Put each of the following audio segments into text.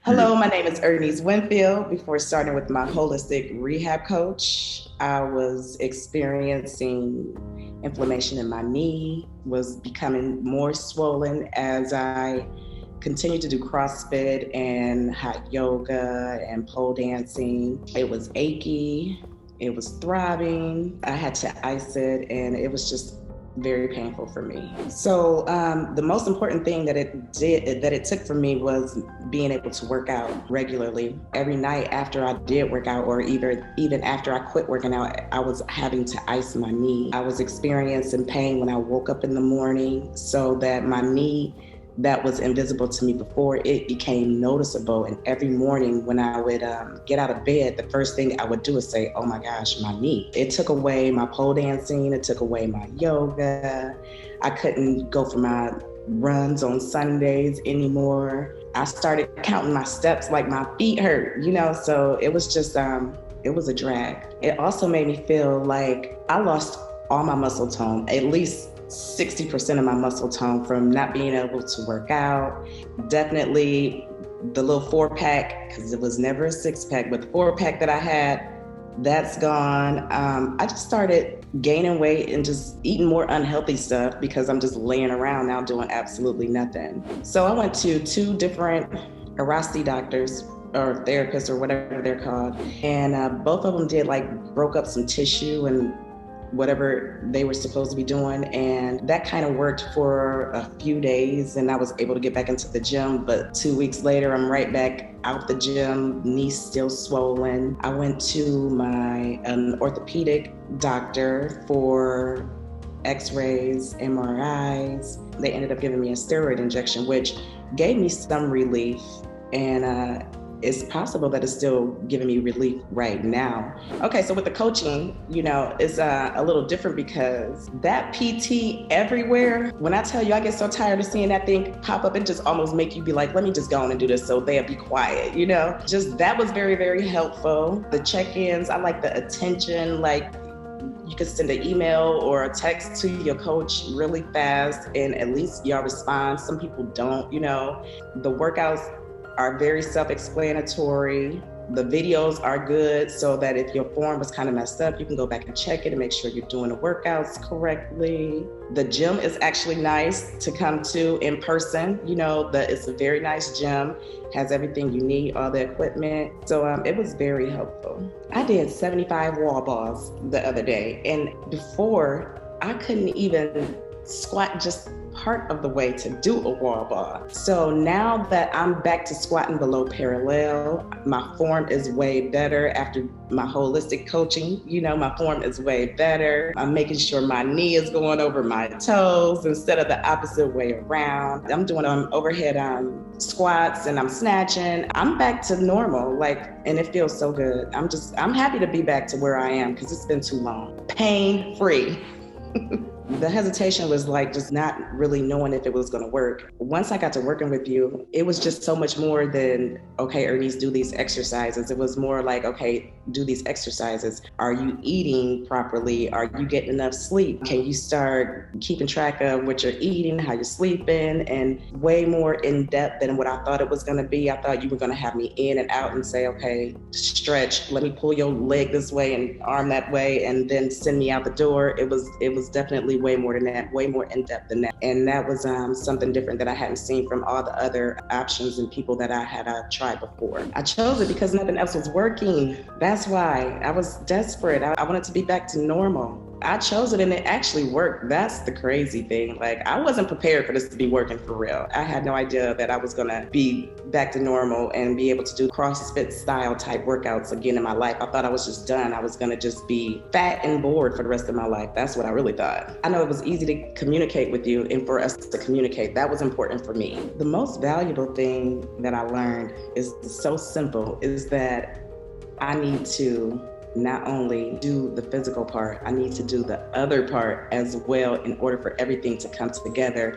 Hello, my name is Ernest Winfield. Before starting with my holistic rehab coach, I was experiencing inflammation in my knee, was becoming more swollen as I continued to do CrossFit and hot yoga and pole dancing. It was achy, it was throbbing. I had to ice it, and it was just very painful for me. So the most important thing that it took for me was being able to work out regularly. Every night after I did work out, or even after I quit working out, I was having to ice my knee. I was experiencing pain when I woke up in the morning, so that my knee that was invisible to me before, it became noticeable. And every morning when I would get out of bed, the first thing I would do is say, oh my gosh, my knee. It took away my pole dancing, it took away my yoga. I couldn't go for my runs on Sundays anymore. I started counting my steps like my feet hurt, so it was just, it was a drag. It also made me feel like I lost all my muscle tone, at least 60% of my muscle tone, from not being able to work out. Definitely the little 4-pack, because it was never a 6-pack, but the 4-pack that I had, that's gone. I just started gaining weight and just eating more unhealthy stuff because I'm just laying around now doing absolutely nothing. So I went to 2 different Erasti doctors or therapists or whatever they're called. And both of them broke up some tissue and whatever they were supposed to be doing. And that kind of worked for a few days, and I was able to get back into the gym. But 2 weeks later, I'm right back out the gym, knee still swollen. I went to an orthopedic doctor for x-rays, MRIs. They ended up giving me a steroid injection, which gave me some relief. And it's possible that it's still giving me relief right now. Okay, so with the coaching, it's a little different because that PT everywhere, when I tell you I get so tired of seeing that thing pop up, it just almost make you be like, let me just go on and do this so they'll be quiet, Just that was very, very helpful. The check-ins, I like the attention, you can send an email or a text to your coach really fast and at least y'all respond. Some people don't, The workouts are very self-explanatory. The videos are good so that if your form was kind of messed up, you can go back and check it and make sure you're doing the workouts correctly. The gym is actually nice to come to in person. It's a very nice gym, has everything you need, all the equipment. So it was very helpful. I did 75 wall balls the other day, and before I couldn't even squat just part of the way to do a wall ball. So now that I'm back to squatting below parallel, my form is way better after my holistic coaching. My form is way better. I'm making sure my knee is going over my toes instead of the opposite way around. I'm doing overhead squats and I'm snatching. I'm back to normal, and it feels so good. I'm happy to be back to where I am because it's been too long. Pain-free. The hesitation was just not really knowing if it was going to work. Once I got to working with you, it was just so much more than, okay, Ernest, do these exercises. It was more like, okay, do these exercises. Are you eating properly? Are you getting enough sleep? Can you start keeping track of what you're eating, how you're sleeping, and way more in depth than what I thought it was going to be. I thought you were going to have me in and out and say, okay, stretch, let me pull your leg this way and arm that way, and then send me out the door. It was definitely way more than that, way more in-depth than that. And that was something different that I hadn't seen from all the other options and people that I had tried before. I chose it because nothing else was working. That's why. I was desperate. I wanted to be back to normal. I chose it and it actually worked. That's the crazy thing. I wasn't prepared for this to be working for real. I had no idea that I was gonna be back to normal and be able to do CrossFit style type workouts again in my life. I thought I was just done. I was gonna just be fat and bored for the rest of my life. That's what I really thought. I know it was easy to communicate with you and for us to communicate. That was important for me. The most valuable thing that I learned is so simple, is that I need to not only do the physical part, I need to do the other part as well in order for everything to come together,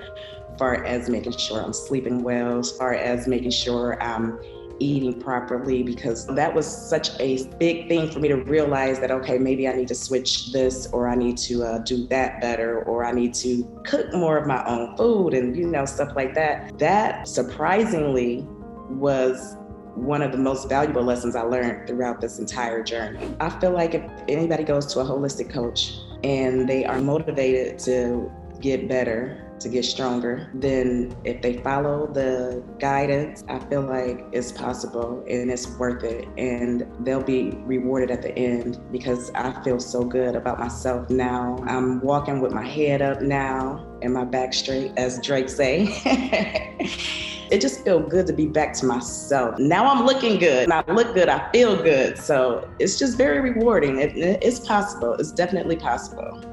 as far as making sure I'm sleeping well, as far as making sure I'm eating properly, because that was such a big thing for me to realize that, okay, maybe I need to switch this, or I need to do that better, or I need to cook more of my own food and, stuff like that. That surprisingly was one of the most valuable lessons I learned throughout this entire journey. I feel like if anybody goes to a holistic coach and they are motivated to get better, to get stronger, then if they follow the guidance, I feel like it's possible and it's worth it, and they'll be rewarded at the end, because I feel so good about myself now. I'm walking with my head up now and my back straight, as Drake say. It just feels good to be back to myself. Now I'm looking good, and I look good, I feel good. So it's just very rewarding. It's possible, it's definitely possible.